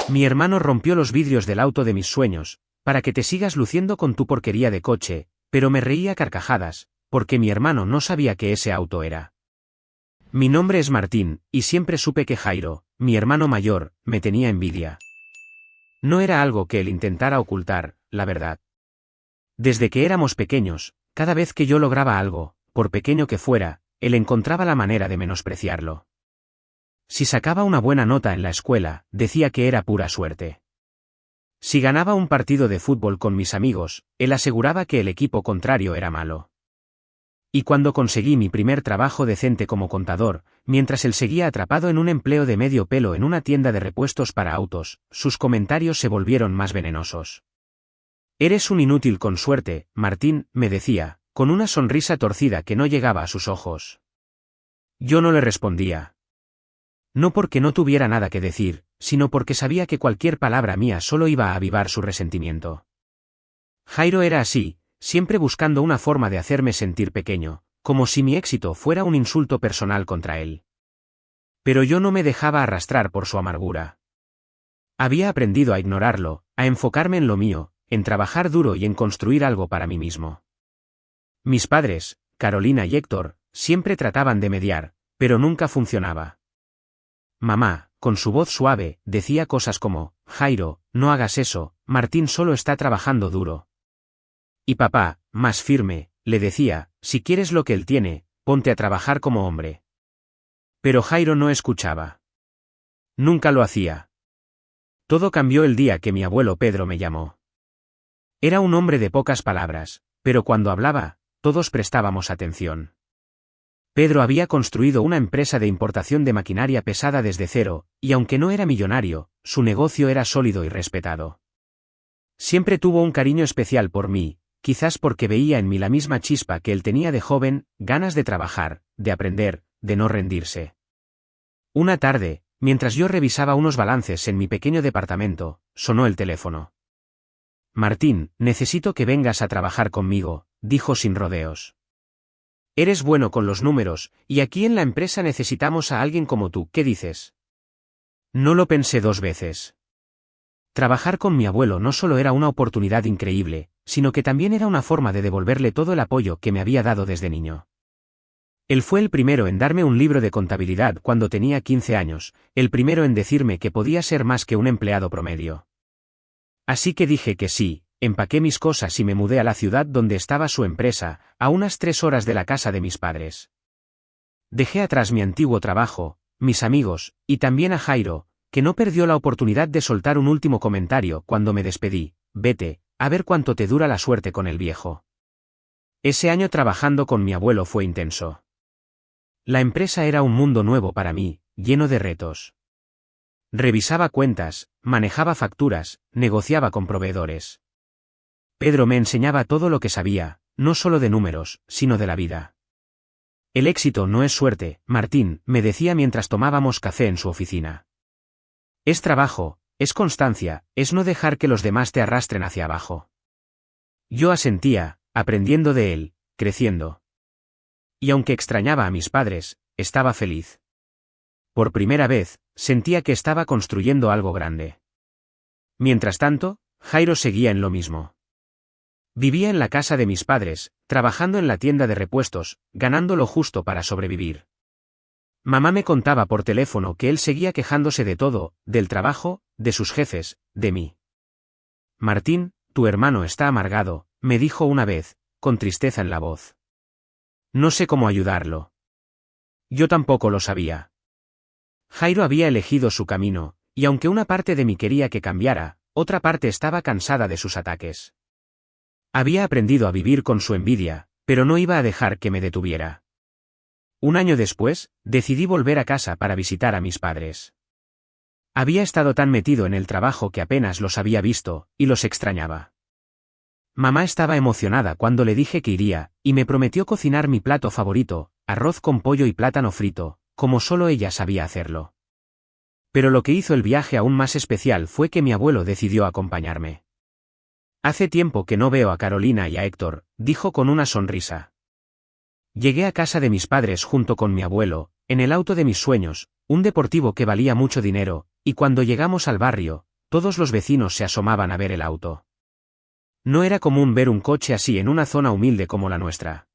Mi hermano rompió los vidrios del auto de mis sueños, para que te sigas luciendo con tu porquería de coche, pero me reía a carcajadas, porque mi hermano no sabía que ese auto era. Mi nombre es Martín, y siempre supe que Jairo, mi hermano mayor, me tenía envidia. No era algo que él intentara ocultar, la verdad. Desde que éramos pequeños, cada vez que yo lograba algo, por pequeño que fuera, él encontraba la manera de menospreciarlo. Si sacaba una buena nota en la escuela, decía que era pura suerte. Si ganaba un partido de fútbol con mis amigos, él aseguraba que el equipo contrario era malo. Y cuando conseguí mi primer trabajo decente como contador, mientras él seguía atrapado en un empleo de medio pelo en una tienda de repuestos para autos, sus comentarios se volvieron más venenosos. Eres un inútil con suerte, Martín, me decía, con una sonrisa torcida que no llegaba a sus ojos. Yo no le respondía. No porque no tuviera nada que decir, sino porque sabía que cualquier palabra mía solo iba a avivar su resentimiento. Jairo era así, siempre buscando una forma de hacerme sentir pequeño, como si mi éxito fuera un insulto personal contra él. Pero yo no me dejaba arrastrar por su amargura. Había aprendido a ignorarlo, a enfocarme en lo mío, en trabajar duro y en construir algo para mí mismo. Mis padres, Carolina y Héctor, siempre trataban de mediar, pero nunca funcionaba. Mamá, con su voz suave, decía cosas como, Jairo, no hagas eso, Martín solo está trabajando duro. Y papá, más firme, le decía, si quieres lo que él tiene, ponte a trabajar como hombre. Pero Jairo no escuchaba. Nunca lo hacía. Todo cambió el día que mi abuelo Pedro me llamó. Era un hombre de pocas palabras, pero cuando hablaba, todos prestábamos atención. Pedro había construido una empresa de importación de maquinaria pesada desde cero, y aunque no era millonario, su negocio era sólido y respetado. Siempre tuvo un cariño especial por mí, quizás porque veía en mí la misma chispa que él tenía de joven, ganas de trabajar, de aprender, de no rendirse. Una tarde, mientras yo revisaba unos balances en mi pequeño departamento, sonó el teléfono. Martín, necesito que vengas a trabajar conmigo, dijo sin rodeos. Eres bueno con los números, y aquí en la empresa necesitamos a alguien como tú, ¿qué dices? No lo pensé dos veces. Trabajar con mi abuelo no solo era una oportunidad increíble, sino que también era una forma de devolverle todo el apoyo que me había dado desde niño. Él fue el primero en darme un libro de contabilidad cuando tenía 15 años, el primero en decirme que podía ser más que un empleado promedio. Así que dije que sí. Empaqué mis cosas y me mudé a la ciudad donde estaba su empresa, a unas 3 horas de la casa de mis padres. Dejé atrás mi antiguo trabajo, mis amigos, y también a Jairo, que no perdió la oportunidad de soltar un último comentario cuando me despedí, vete, a ver cuánto te dura la suerte con el viejo. Ese año trabajando con mi abuelo fue intenso. La empresa era un mundo nuevo para mí, lleno de retos. Revisaba cuentas, manejaba facturas, negociaba con proveedores. Pedro me enseñaba todo lo que sabía, no solo de números, sino de la vida. El éxito no es suerte, Martín, me decía mientras tomábamos café en su oficina. Es trabajo, es constancia, es no dejar que los demás te arrastren hacia abajo. Yo asentía, aprendiendo de él, creciendo. Y aunque extrañaba a mis padres, estaba feliz. Por primera vez, sentía que estaba construyendo algo grande. Mientras tanto, Jairo seguía en lo mismo. Vivía en la casa de mis padres, trabajando en la tienda de repuestos, ganando lo justo para sobrevivir. Mamá me contaba por teléfono que él seguía quejándose de todo, del trabajo, de sus jefes, de mí. Martín, tu hermano está amargado, me dijo una vez, con tristeza en la voz. No sé cómo ayudarlo. Yo tampoco lo sabía. Jairo había elegido su camino, y aunque una parte de mí quería que cambiara, otra parte estaba cansada de sus ataques. Había aprendido a vivir con su envidia, pero no iba a dejar que me detuviera. Un año después, decidí volver a casa para visitar a mis padres. Había estado tan metido en el trabajo que apenas los había visto, y los extrañaba. Mamá estaba emocionada cuando le dije que iría, y me prometió cocinar mi plato favorito, arroz con pollo y plátano frito, como solo ella sabía hacerlo. Pero lo que hizo el viaje aún más especial fue que mi abuelo decidió acompañarme. Hace tiempo que no veo a Carolina y a Héctor, dijo con una sonrisa. Llegué a casa de mis padres junto con mi abuelo, en el auto de mis sueños, un deportivo que valía mucho dinero, y cuando llegamos al barrio, todos los vecinos se asomaban a ver el auto. No era común ver un coche así en una zona humilde como la nuestra.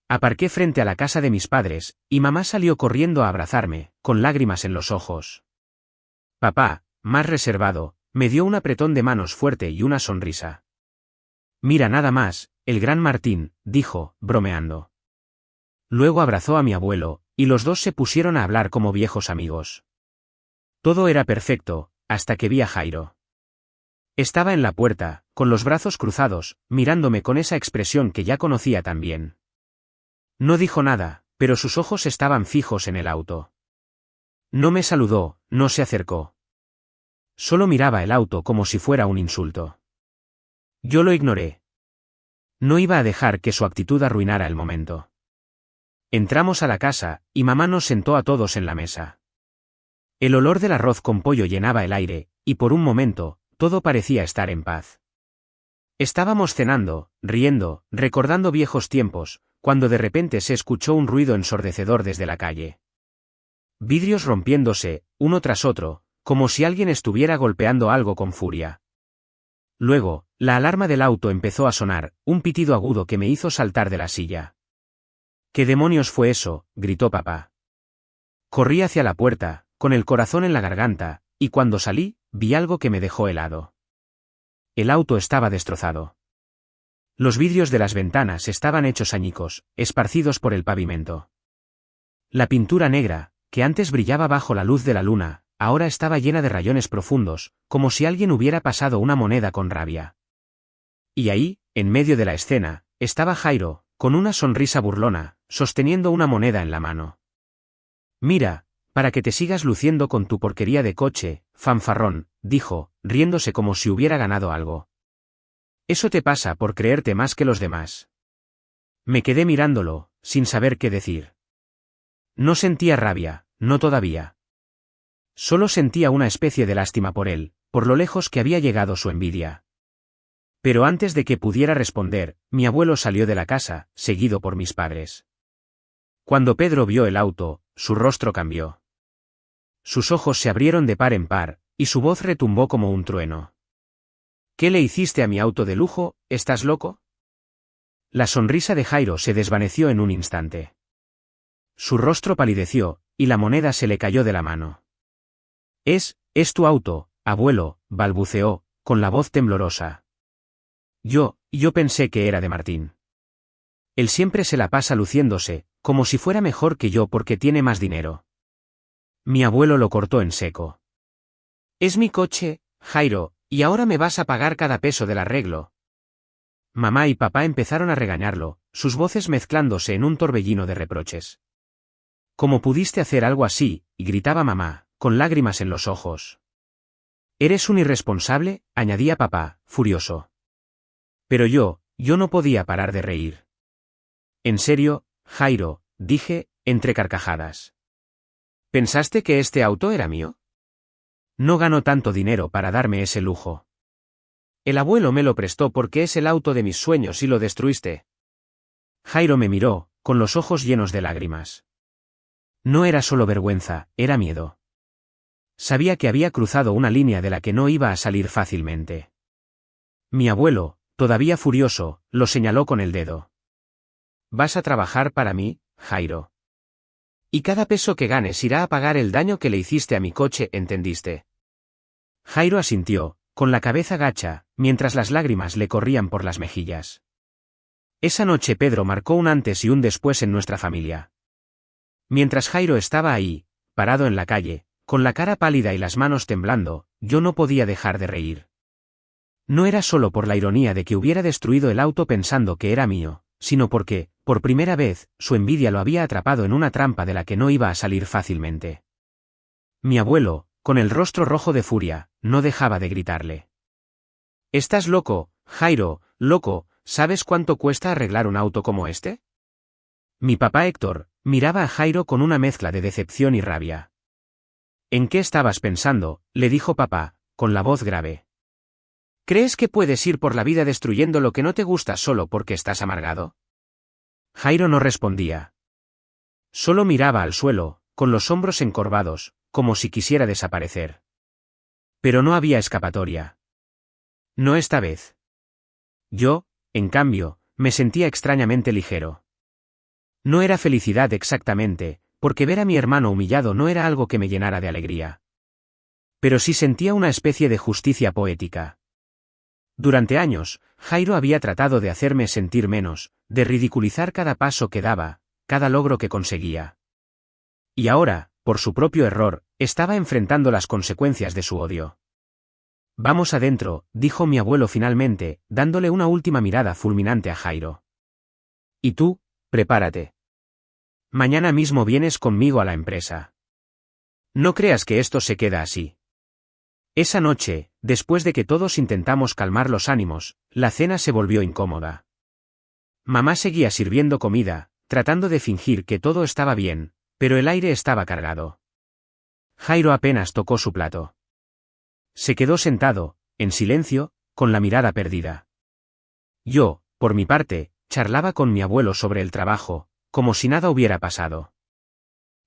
Aparqué frente a la casa de mis padres, y mamá salió corriendo a abrazarme, con lágrimas en los ojos. Papá, más reservado, me dio un apretón de manos fuerte y una sonrisa. Mira nada más, el gran Martín, dijo, bromeando. Luego abrazó a mi abuelo, y los dos se pusieron a hablar como viejos amigos. Todo era perfecto, hasta que vi a Jairo. Estaba en la puerta, con los brazos cruzados, mirándome con esa expresión que ya conocía tan bien. No dijo nada, pero sus ojos estaban fijos en el auto. No me saludó, no se acercó. Solo miraba el auto como si fuera un insulto. Yo lo ignoré. No iba a dejar que su actitud arruinara el momento. Entramos a la casa, y mamá nos sentó a todos en la mesa. El olor del arroz con pollo llenaba el aire, y por un momento, todo parecía estar en paz. Estábamos cenando, riendo, recordando viejos tiempos, cuando de repente se escuchó un ruido ensordecedor desde la calle. Vidrios rompiéndose, uno tras otro, como si alguien estuviera golpeando algo con furia. Luego, la alarma del auto empezó a sonar, un pitido agudo que me hizo saltar de la silla. ¿Qué demonios fue eso?, gritó papá. Corrí hacia la puerta, con el corazón en la garganta, y cuando salí, vi algo que me dejó helado. El auto estaba destrozado. Los vidrios de las ventanas estaban hechos añicos, esparcidos por el pavimento. La pintura negra, que antes brillaba bajo la luz de la luna, ahora estaba llena de rayones profundos, como si alguien hubiera pasado una moneda con rabia. Y ahí, en medio de la escena, estaba Jairo, con una sonrisa burlona, sosteniendo una moneda en la mano. Mira, para que te sigas luciendo con tu porquería de coche, fanfarrón, dijo, riéndose como si hubiera ganado algo. Eso te pasa por creerte más que los demás. Me quedé mirándolo, sin saber qué decir. No sentía rabia, no todavía. Solo sentía una especie de lástima por él, por lo lejos que había llegado su envidia. Pero antes de que pudiera responder, mi abuelo salió de la casa, seguido por mis padres. Cuando Pedro vio el auto, su rostro cambió. Sus ojos se abrieron de par en par, y su voz retumbó como un trueno. ¿Qué le hiciste a mi auto de lujo? ¿Estás loco? La sonrisa de Jairo se desvaneció en un instante. Su rostro palideció, y la moneda se le cayó de la mano. Es tu auto, abuelo, balbuceó, con la voz temblorosa. Yo pensé que era de Martín. Él siempre se la pasa luciéndose, como si fuera mejor que yo porque tiene más dinero. Mi abuelo lo cortó en seco. Es mi coche, Jairo, y ahora me vas a pagar cada peso del arreglo. Mamá y papá empezaron a regañarlo, sus voces mezclándose en un torbellino de reproches. ¿Cómo pudiste hacer algo así?, gritaba mamá, con lágrimas en los ojos. Eres un irresponsable, añadía papá, furioso. Pero yo no podía parar de reír. En serio, Jairo, dije, entre carcajadas. ¿Pensaste que este auto era mío? No gano tanto dinero para darme ese lujo. El abuelo me lo prestó porque es el auto de mis sueños y lo destruiste. Jairo me miró, con los ojos llenos de lágrimas. No era solo vergüenza, era miedo. Sabía que había cruzado una línea de la que no iba a salir fácilmente. Mi abuelo, todavía furioso, lo señaló con el dedo. ¿Vas a trabajar para mí, Jairo? Y cada peso que ganes irá a pagar el daño que le hiciste a mi coche, ¿entendiste? Jairo asintió, con la cabeza gacha, mientras las lágrimas le corrían por las mejillas. Esa noche Pedro marcó un antes y un después en nuestra familia. Mientras Jairo estaba ahí, parado en la calle, con la cara pálida y las manos temblando, yo no podía dejar de reír. No era solo por la ironía de que hubiera destruido el auto pensando que era mío, sino porque, por primera vez, su envidia lo había atrapado en una trampa de la que no iba a salir fácilmente. Mi abuelo, con el rostro rojo de furia, no dejaba de gritarle. ¿Estás loco, Jairo, loco? ¿Sabes cuánto cuesta arreglar un auto como este? Mi papá Héctor miraba a Jairo con una mezcla de decepción y rabia. ¿En qué estabas pensando?, le dijo papá, con la voz grave. ¿Crees que puedes ir por la vida destruyendo lo que no te gusta solo porque estás amargado? Jairo no respondía. Solo miraba al suelo, con los hombros encorvados, como si quisiera desaparecer. Pero no había escapatoria. No esta vez. Yo, en cambio, me sentía extrañamente ligero. No era felicidad exactamente, porque ver a mi hermano humillado no era algo que me llenara de alegría. Pero sí sentía una especie de justicia poética. Durante años, Jairo había tratado de hacerme sentir menos, de ridiculizar cada paso que daba, cada logro que conseguía. Y ahora, por su propio error, estaba enfrentando las consecuencias de su odio. Vamos adentro, dijo mi abuelo finalmente, dándole una última mirada fulminante a Jairo. Y tú, prepárate. Mañana mismo vienes conmigo a la empresa. No creas que esto se queda así. Esa noche, después de que todos intentamos calmar los ánimos, la cena se volvió incómoda. Mamá seguía sirviendo comida, tratando de fingir que todo estaba bien, pero el aire estaba cargado. Jairo apenas tocó su plato. Se quedó sentado, en silencio, con la mirada perdida. Yo, por mi parte, charlaba con mi abuelo sobre el trabajo, como si nada hubiera pasado.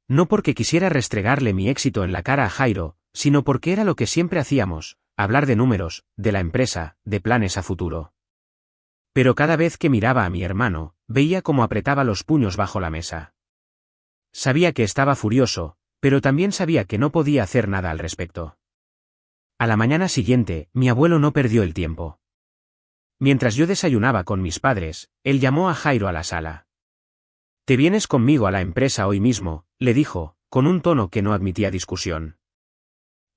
No porque quisiera restregarle mi éxito en la cara a Jairo, sino porque era lo que siempre hacíamos, hablar de números, de la empresa, de planes a futuro. Pero cada vez que miraba a mi hermano, veía cómo apretaba los puños bajo la mesa. Sabía que estaba furioso, pero también sabía que no podía hacer nada al respecto. A la mañana siguiente, mi abuelo no perdió el tiempo. Mientras yo desayunaba con mis padres, él llamó a Jairo a la sala. «Te vienes conmigo a la empresa hoy mismo», le dijo, con un tono que no admitía discusión.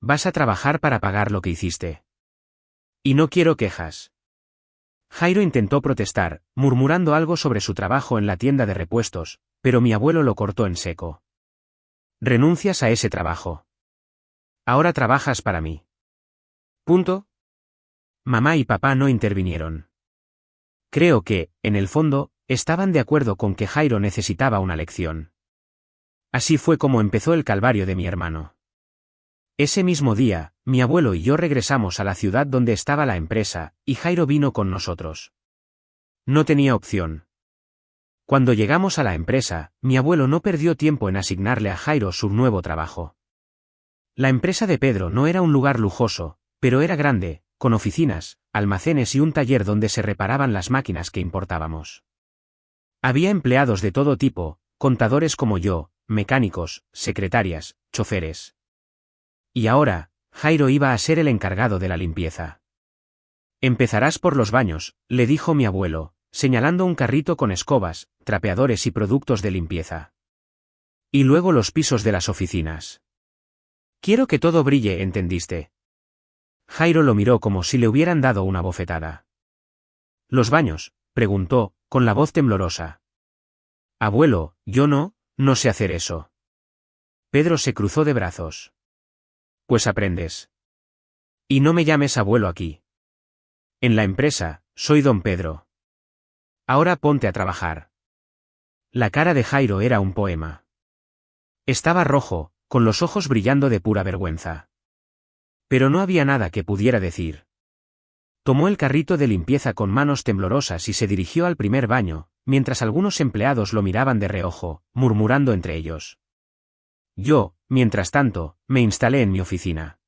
«Vas a trabajar para pagar lo que hiciste. Y no quiero quejas». Jairo intentó protestar, murmurando algo sobre su trabajo en la tienda de repuestos, pero mi abuelo lo cortó en seco. «Renuncias a ese trabajo. Ahora trabajas para mí. Punto». Mamá y papá no intervinieron. Creo que, en el fondo, estaban de acuerdo con que Jairo necesitaba una lección. Así fue como empezó el calvario de mi hermano. Ese mismo día, mi abuelo y yo regresamos a la ciudad donde estaba la empresa, y Jairo vino con nosotros. No tenía opción. Cuando llegamos a la empresa, mi abuelo no perdió tiempo en asignarle a Jairo su nuevo trabajo. La empresa de Pedro no era un lugar lujoso, pero era grande, con oficinas, almacenes y un taller donde se reparaban las máquinas que importábamos. Había empleados de todo tipo, contadores como yo, mecánicos, secretarias, choferes. Y ahora, Jairo iba a ser el encargado de la limpieza. «Empezarás por los baños», le dijo mi abuelo, señalando un carrito con escobas, trapeadores y productos de limpieza. «Y luego los pisos de las oficinas. Quiero que todo brille, ¿entendiste?» Jairo lo miró como si le hubieran dado una bofetada. «¿Los baños?», preguntó, con la voz temblorosa. «Abuelo, yo no sé hacer eso». Pedro se cruzó de brazos. «Pues aprendes. Y no me llames abuelo aquí. En la empresa, soy don Pedro. Ahora ponte a trabajar». La cara de Jairo era un poema. Estaba rojo, con los ojos brillando de pura vergüenza. Pero no había nada que pudiera decir. Tomó el carrito de limpieza con manos temblorosas y se dirigió al primer baño, mientras algunos empleados lo miraban de reojo, murmurando entre ellos. Yo, mientras tanto, me instalé en mi oficina.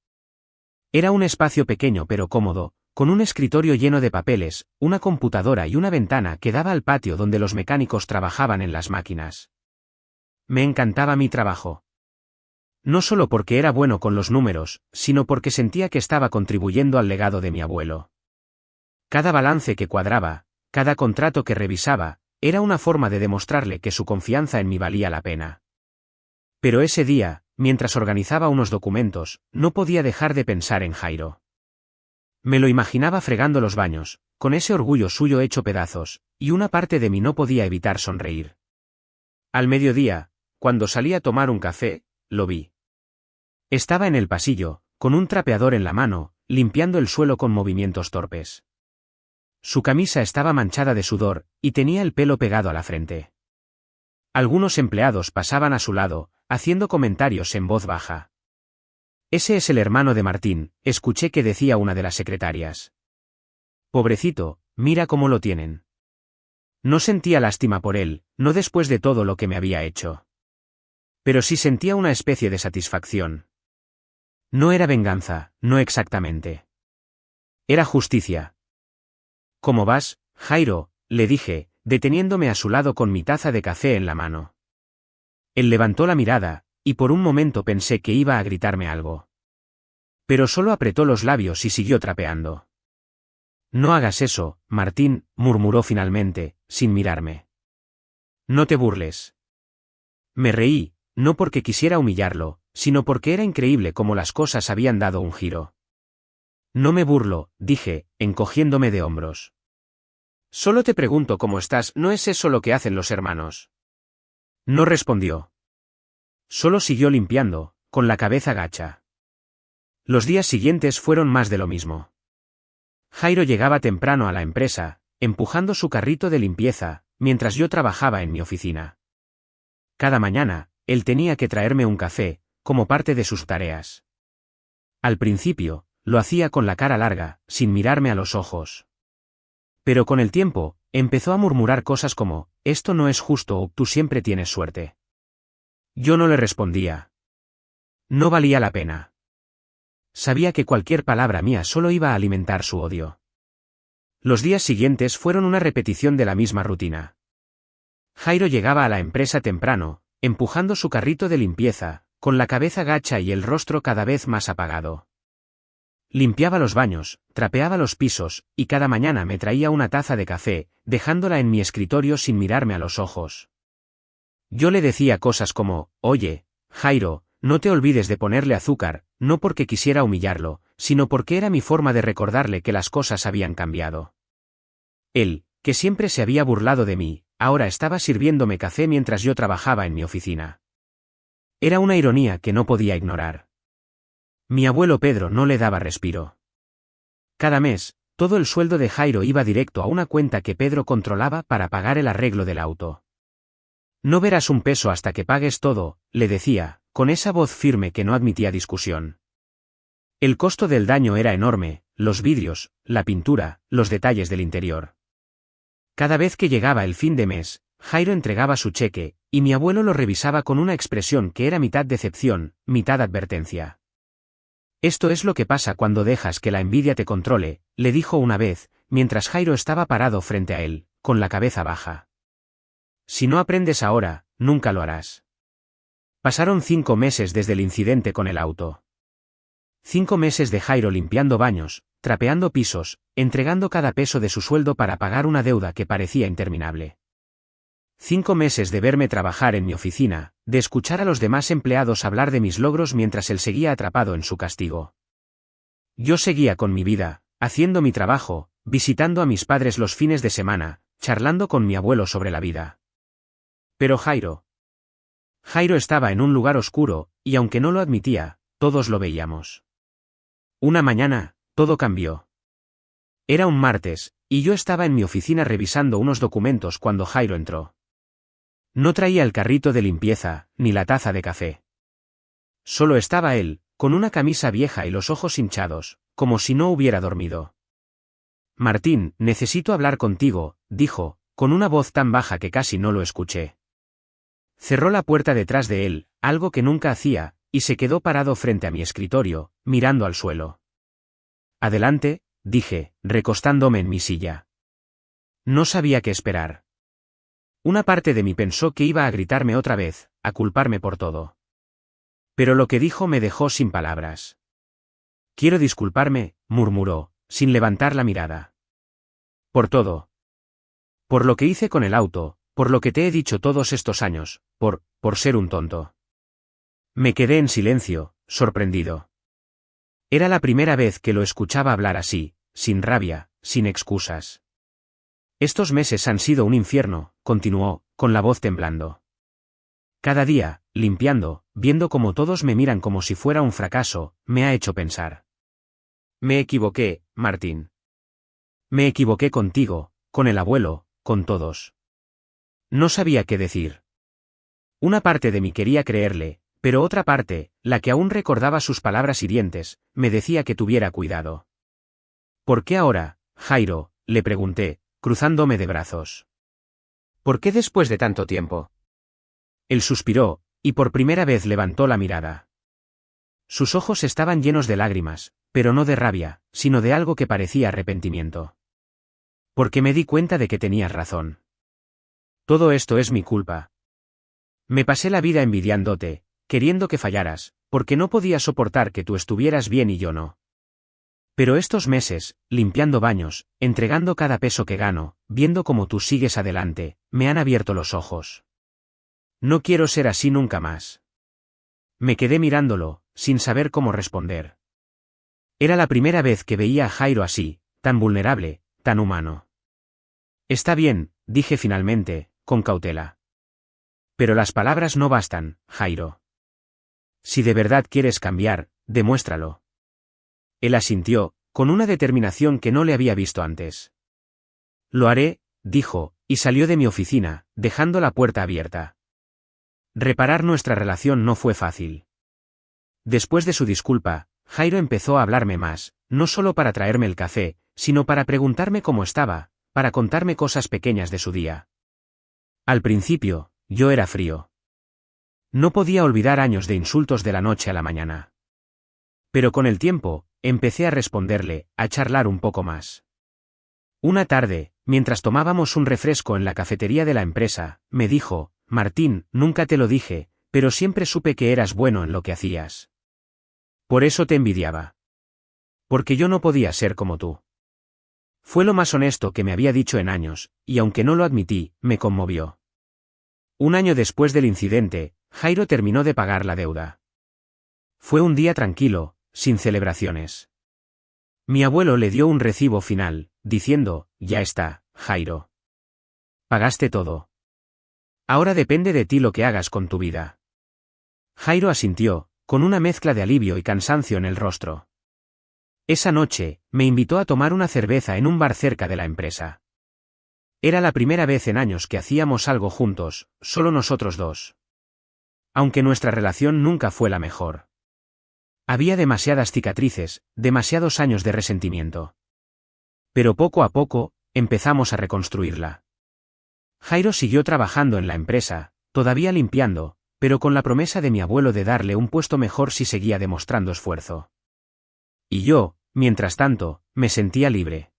Era un espacio pequeño pero cómodo, con un escritorio lleno de papeles, una computadora y una ventana que daba al patio donde los mecánicos trabajaban en las máquinas. Me encantaba mi trabajo. No solo porque era bueno con los números, sino porque sentía que estaba contribuyendo al legado de mi abuelo. Cada balance que cuadraba, cada contrato que revisaba, era una forma de demostrarle que su confianza en mí valía la pena. Pero ese día, mientras organizaba unos documentos, no podía dejar de pensar en Jairo. Me lo imaginaba fregando los baños, con ese orgullo suyo hecho pedazos, y una parte de mí no podía evitar sonreír. Al mediodía, cuando salí a tomar un café, lo vi. Estaba en el pasillo, con un trapeador en la mano, limpiando el suelo con movimientos torpes. Su camisa estaba manchada de sudor, y tenía el pelo pegado a la frente. Algunos empleados pasaban a su lado, haciendo comentarios en voz baja. «Ese es el hermano de Martín», escuché que decía una de las secretarias. «Pobrecito, mira cómo lo tienen». No sentía lástima por él, no después de todo lo que me había hecho. Pero sí sentía una especie de satisfacción. No era venganza, no exactamente. Era justicia. ¿Cómo vas, Jairo?, le dije, deteniéndome a su lado con mi taza de café en la mano. Él levantó la mirada, y por un momento pensé que iba a gritarme algo. Pero solo apretó los labios y siguió trapeando. No hagas eso, Martín, murmuró finalmente, sin mirarme. No te burles. Me reí, no porque quisiera humillarlo, sino porque era increíble cómo las cosas habían dado un giro. No me burlo, dije, encogiéndome de hombros. Solo te pregunto cómo estás, ¿no es eso lo que hacen los hermanos? No respondió. Solo siguió limpiando, con la cabeza gacha. Los días siguientes fueron más de lo mismo. Jairo llegaba temprano a la empresa, empujando su carrito de limpieza, mientras yo trabajaba en mi oficina. Cada mañana, él tenía que traerme un café, como parte de sus tareas. Al principio, lo hacía con la cara larga, sin mirarme a los ojos. Pero con el tiempo, empezó a murmurar cosas como, esto no es justo o tú siempre tienes suerte. Yo no le respondía. No valía la pena. Sabía que cualquier palabra mía solo iba a alimentar su odio. Los días siguientes fueron una repetición de la misma rutina. Jairo llegaba a la empresa temprano, empujando su carrito de limpieza, con la cabeza gacha y el rostro cada vez más apagado. Limpiaba los baños, trapeaba los pisos, y cada mañana me traía una taza de café, dejándola en mi escritorio sin mirarme a los ojos. Yo le decía cosas como, oye, Jairo, no te olvides de ponerle azúcar, no porque quisiera humillarlo, sino porque era mi forma de recordarle que las cosas habían cambiado. Él, que siempre se había burlado de mí, ahora estaba sirviéndome café mientras yo trabajaba en mi oficina. Era una ironía que no podía ignorar. Mi abuelo Pedro no le daba respiro. Cada mes, todo el sueldo de Jairo iba directo a una cuenta que Pedro controlaba para pagar el arreglo del auto. No verás un peso hasta que pagues todo, le decía, con esa voz firme que no admitía discusión. El costo del daño era enorme, los vidrios, la pintura, los detalles del interior. Cada vez que llegaba el fin de mes, Jairo entregaba su cheque, y mi abuelo lo revisaba con una expresión que era mitad decepción, mitad advertencia. Esto es lo que pasa cuando dejas que la envidia te controle, le dijo una vez, mientras Jairo estaba parado frente a él, con la cabeza baja. Si no aprendes ahora, nunca lo harás. Pasaron 5 meses desde el incidente con el auto. 5 meses de Jairo limpiando baños, trapeando pisos, entregando cada peso de su sueldo para pagar una deuda que parecía interminable. 5 meses de verme trabajar en mi oficina, de escuchar a los demás empleados hablar de mis logros mientras él seguía atrapado en su castigo. Yo seguía con mi vida, haciendo mi trabajo, visitando a mis padres los fines de semana, charlando con mi abuelo sobre la vida. Pero Jairo estaba en un lugar oscuro, y aunque no lo admitía, todos lo veíamos. Una mañana, todo cambió. Era un martes, y yo estaba en mi oficina revisando unos documentos cuando Jairo entró. No traía el carrito de limpieza, ni la taza de café. Solo estaba él, con una camisa vieja y los ojos hinchados, como si no hubiera dormido. Martín, necesito hablar contigo, dijo, con una voz tan baja que casi no lo escuché. Cerró la puerta detrás de él, algo que nunca hacía, y se quedó parado frente a mi escritorio, mirando al suelo. Adelante, dije, recostándome en mi silla. No sabía qué esperar. Una parte de mí pensó que iba a gritarme otra vez, a culparme por todo. Pero lo que dijo me dejó sin palabras. Quiero disculparme, murmuró, sin levantar la mirada. Por todo. Por lo que hice con el auto, por lo que te he dicho todos estos años, por ser un tonto. Me quedé en silencio, sorprendido. Era la primera vez que lo escuchaba hablar así, sin rabia, sin excusas. Estos meses han sido un infierno, continuó, con la voz temblando. Cada día, limpiando, viendo cómo todos me miran como si fuera un fracaso, me ha hecho pensar. Me equivoqué, Martín. Me equivoqué contigo, con el abuelo, con todos. No sabía qué decir. Una parte de mí quería creerle, pero otra parte, la que aún recordaba sus palabras hirientes, me decía que tuviera cuidado. ¿Por qué ahora, Jairo?, le pregunté, cruzándome de brazos. ¿Por qué después de tanto tiempo? Él suspiró, y por primera vez levantó la mirada. Sus ojos estaban llenos de lágrimas, pero no de rabia, sino de algo que parecía arrepentimiento. Porque me di cuenta de que tenías razón. Todo esto es mi culpa. Me pasé la vida envidiándote, queriendo que fallaras, porque no podía soportar que tú estuvieras bien y yo no. Pero estos meses, limpiando baños, entregando cada peso que gano, viendo cómo tú sigues adelante, me han abierto los ojos. No quiero ser así nunca más. Me quedé mirándolo, sin saber cómo responder. Era la primera vez que veía a Jairo así, tan vulnerable, tan humano. Está bien, dije finalmente, con cautela. Pero las palabras no bastan, Jairo. Si de verdad quieres cambiar, demuéstralo. Él asintió, con una determinación que no le había visto antes. Lo haré, dijo, y salió de mi oficina, dejando la puerta abierta. Reparar nuestra relación no fue fácil. Después de su disculpa, Jairo empezó a hablarme más, no solo para traerme el café, sino para preguntarme cómo estaba, para contarme cosas pequeñas de su día. Al principio, yo era frío. No podía olvidar años de insultos de la noche a la mañana. Pero con el tiempo, empecé a responderle, a charlar un poco más. Una tarde, mientras tomábamos un refresco en la cafetería de la empresa, me dijo, Martín, nunca te lo dije, pero siempre supe que eras bueno en lo que hacías. Por eso te envidiaba. Porque yo no podía ser como tú. Fue lo más honesto que me había dicho en años, y aunque no lo admití, me conmovió. Un año después del incidente, Jairo terminó de pagar la deuda. Fue un día tranquilo, sin celebraciones. Mi abuelo le dio un recibo final, diciendo, ya está, Jairo. Pagaste todo. Ahora depende de ti lo que hagas con tu vida. Jairo asintió, con una mezcla de alivio y cansancio en el rostro. Esa noche, me invitó a tomar una cerveza en un bar cerca de la empresa. Era la primera vez en años que hacíamos algo juntos, solo nosotros dos. Aunque nuestra relación nunca fue la mejor. Había demasiadas cicatrices, demasiados años de resentimiento. Pero poco a poco, empezamos a reconstruirla. Jairo siguió trabajando en la empresa, todavía limpiando, pero con la promesa de mi abuelo de darle un puesto mejor si seguía demostrando esfuerzo. Y yo, mientras tanto, me sentía libre.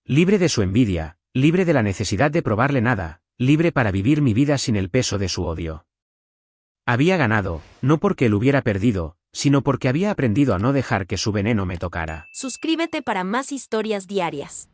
Libre de su envidia, libre de la necesidad de probarle nada, libre para vivir mi vida sin el peso de su odio. Había ganado, no porque él hubiera perdido, sino porque había aprendido a no dejar que su veneno me tocara. Suscríbete para más historias diarias.